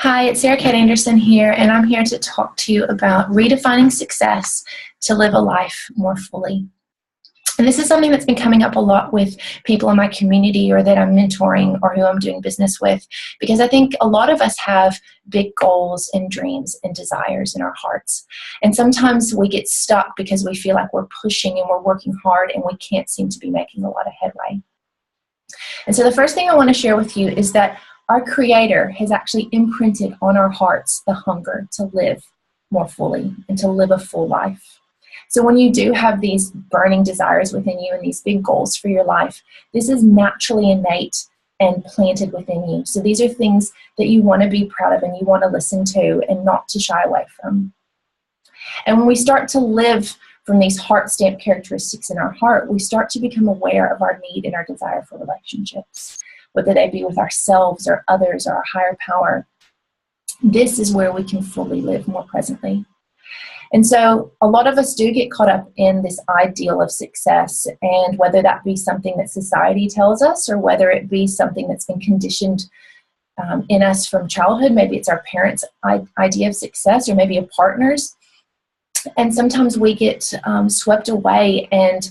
Hi, it's Sarah Kate Anderson here, and I'm here to talk to you about redefining success to live a life more fully. And this is something that's been coming up a lot with people in my community or that I'm mentoring or who I'm doing business with, because I think a lot of us have big goals and dreams and desires in our hearts. And sometimes we get stuck because we feel like we're pushing and we're working hard and we can't seem to be making a lot of headway. And so the first thing I want to share with you is that our Creator has actually imprinted on our hearts the hunger to live more fully and to live a full life. So when you do have these burning desires within you and these big goals for your life, this is naturally innate and planted within you. So these are things that you want to be proud of and you want to listen to and not to shy away from. And when we start to live from these heart stamp characteristics in our heart, we start to become aware of our need and our desire for relationships, whether they be with ourselves or others or our higher power. This is where we can fully live more presently. And so a lot of us do get caught up in this ideal of success, and whether that be something that society tells us or whether it be something that's been conditioned in us from childhood. Maybe it's our parents' idea of success, or maybe a partner's. And sometimes we get swept away and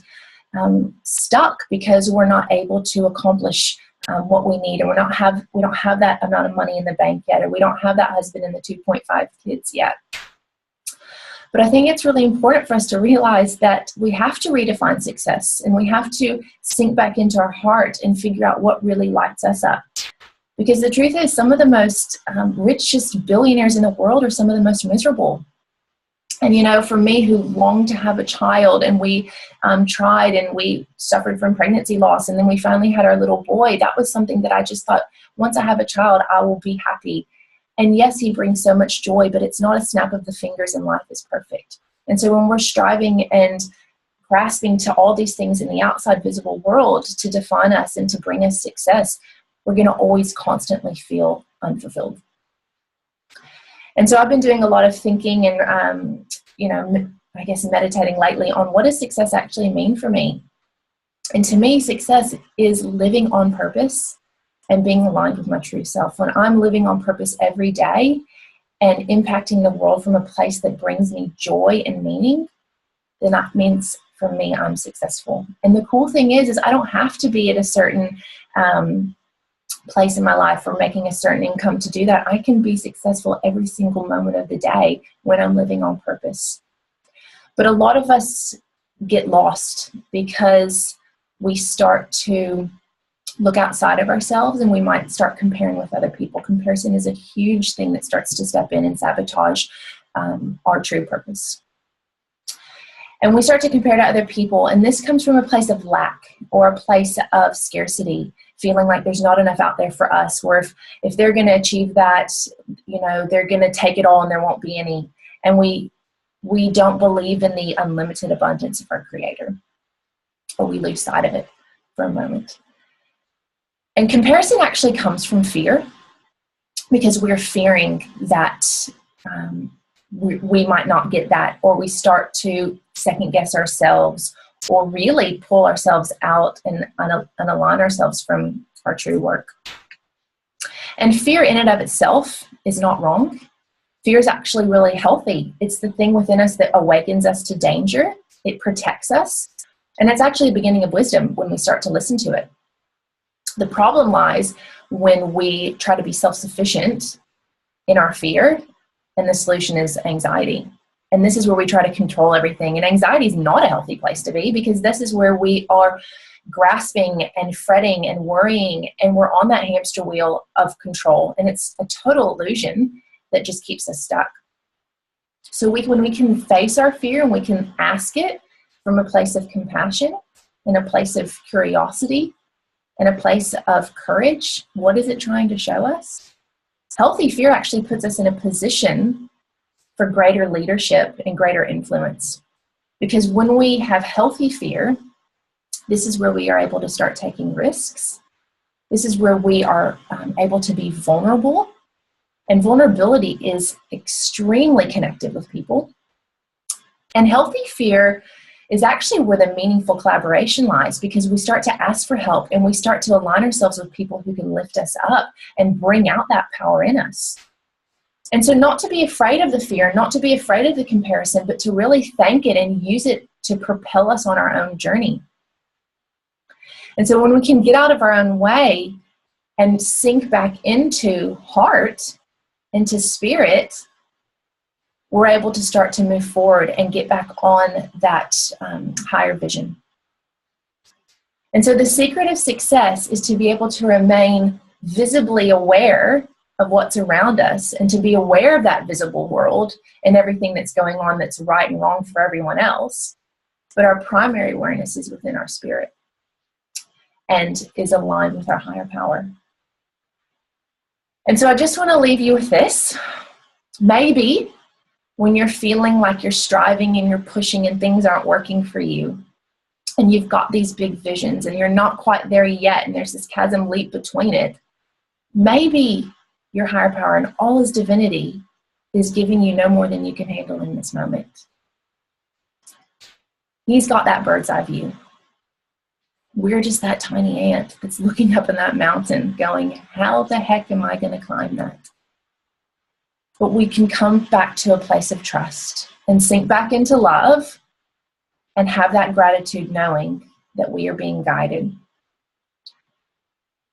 stuck because we're not able to accomplish what we need, and we don't have that amount of money in the bank yet, or we don't have that husband and the 2.5 kids yet. But I think it's really important for us to realize that we have to redefine success, and we have to sink back into our heart and figure out what really lights us up. Because the truth is, some of the most richest billionaires in the world are some of the most miserable. And, you know, for me, who longed to have a child, and we tried, and we suffered from pregnancy loss, and then we finally had our little boy, that was something that I just thought, once I have a child, I will be happy. And yes, he brings so much joy, but it's not a snap of the fingers and life is perfect. And so when we're striving and grasping to all these things in the outside visible world to define us and to bring us success, we're going to always constantly feel unfulfilled. And so I've been doing a lot of thinking and, I guess meditating lately on what does success actually mean for me? And to me, success is living on purpose and being aligned with my true self. When I'm living on purpose every day and impacting the world from a place that brings me joy and meaning, then that means for me, I'm successful. And the cool thing is I don't have to be at a certain place in my life or making a certain income to do that. I can be successful every single moment of the day when I'm living on purpose. But a lot of us get lost because we start to look outside of ourselves, and we might start comparing with other people. Comparison is a huge thing that starts to step in and sabotage our true purpose. And we start to compare to other people, and this comes from a place of lack or a place of scarcity, feeling like there's not enough out there for us, or if they're going to achieve that, they're going to take it all and there won't be any. And we don't believe in the unlimited abundance of our Creator, or we lose sight of it for a moment. And comparison actually comes from fear, because we're fearing that we might not get that, or we start to second guess ourselves, or really pull ourselves out and align ourselves from our true work. And fear in and of itself is not wrong. Fear is actually really healthy. It's the thing within us that awakens us to danger. It protects us. And it's actually a beginning of wisdom when we start to listen to it. The problem lies when we try to be self-sufficient in our fear, and the solution is anxiety. And this is where we try to control everything. And anxiety is not a healthy place to be, because this is where we are grasping and fretting and worrying, and we're on that hamster wheel of control. And it's a total illusion that just keeps us stuck. So when we can face our fear and we can ask it from a place of compassion, in a place of curiosity, in a place of courage, what is it trying to show us? Healthy fear actually puts us in a position for greater leadership and greater influence. Because when we have healthy fear, this is where we are able to start taking risks. This is where we are able to be vulnerable. And vulnerability is extremely connected with people. And healthy fear is actually where the meaningful collaboration lies, because we start to ask for help and we start to align ourselves with people who can lift us up and bring out that power in us. And so not to be afraid of the fear, not to be afraid of the comparison, but to really thank it and use it to propel us on our own journey. And so when we can get out of our own way and sink back into heart, into spirit, we're able to start to move forward and get back on that higher vision. And so the secret of success is to be able to remain visibly aware of what's around us and to be aware of that visible world and everything that's going on that's right and wrong for everyone else. But our primary awareness is within our spirit and is aligned with our higher power. And so I just want to leave you with this. Maybe when you're feeling like you're striving and you're pushing and things aren't working for you, and you've got these big visions and you're not quite there yet, and there's this chasm leap between it, maybe your higher power and all his divinity is giving you no more than you can handle in this moment. He's got that bird's eye view. We're just that tiny ant that's looking up in that mountain going, how the heck am I going to climb that? But we can come back to a place of trust and sink back into love and have that gratitude knowing that we are being guided.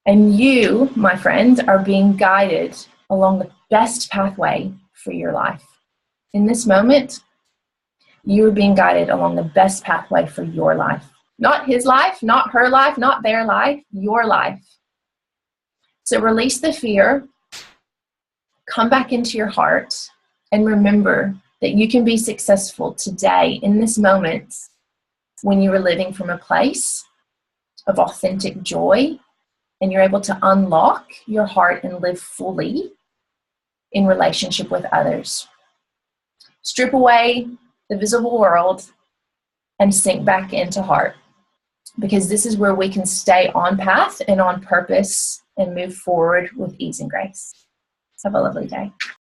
And you, my friend, are being guided along the best pathway for your life. In this moment, you are being guided along the best pathway for your life. Not his life, not her life, not their life, your life. So release the fear, come back into your heart, and remember that you can be successful today in this moment when you are living from a place of authentic joy and you're able to unlock your heart and live fully in relationship with others. Strip away the visible world and sink back into heart, because this is where we can stay on path and on purpose and move forward with ease and grace. Have a lovely day.